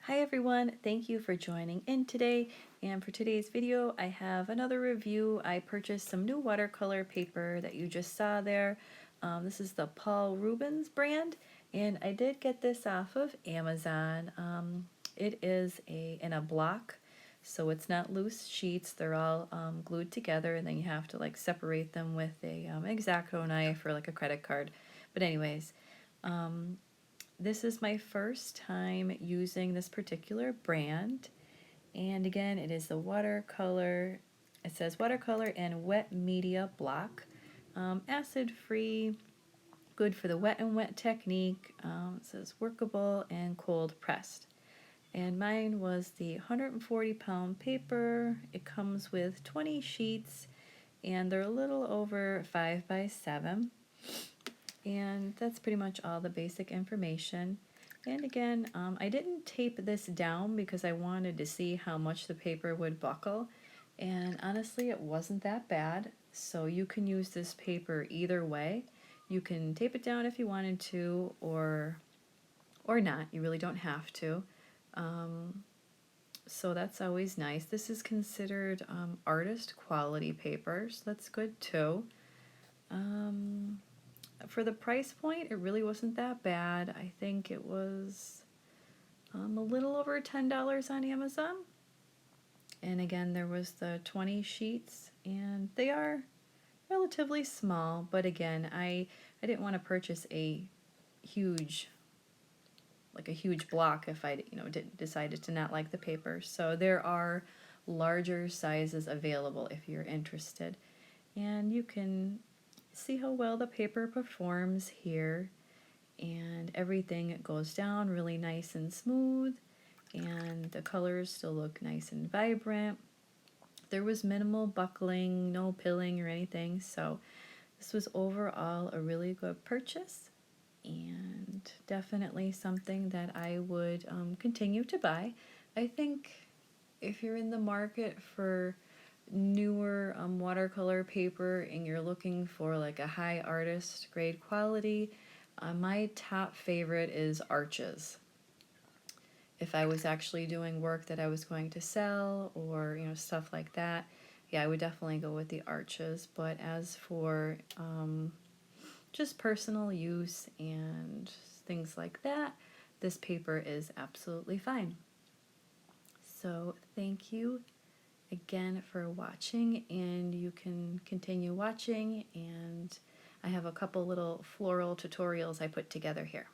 Hi everyone, thank you for joining in today, and for today's video I have another review. I purchased some new watercolor paper that you just saw there. This is the Paul Rubens brand, and I did get this off of Amazon. It is in a block, so it's not loose sheets. They're all glued together, and then you have to like separate them with a X-Acto knife or like a credit card. But anyways, this is my first time using this particular brand, and again it is the watercolor. It says watercolor and wet media block, acid free, good for the wet and wet technique. It says workable and cold pressed, and mine was the 140-pound paper. It comes with 20 sheets and they're a little over 5 by 7. And that's pretty much all the basic information. And again, I didn't tape this down because I wanted to see how much the paper would buckle, and honestly it wasn't that bad. So you can use this paper either way. You can tape it down if you wanted to, or not. You really don't have to. So that's always nice. This is considered artist quality paper, so that's good too. For the price point, it really wasn't that bad. I think it was a little over $10 on Amazon. And again, there was the 20 sheets, and they are relatively small. But again, I didn't want to purchase a huge block if I decided to not like the paper. So there are larger sizes available if you're interested, and you can see how well the paper performs here, and everything goes down really nice and smooth, and the colors still look nice and vibrant. There was minimal buckling, no pilling or anything, so this was overall a really good purchase, and definitely something that I would continue to buy. I think if you're in the market for newer watercolor paper and you're looking for like a high artist grade quality, my top favorite is Arches. If I was actually doing work that I was going to sell, or stuff like that, yeah, I would definitely go with the Arches. But as for just personal use and things like that, this paper is absolutely fine. So thank you again for watching, and you can continue watching, and I have a couple little floral tutorials I put together here.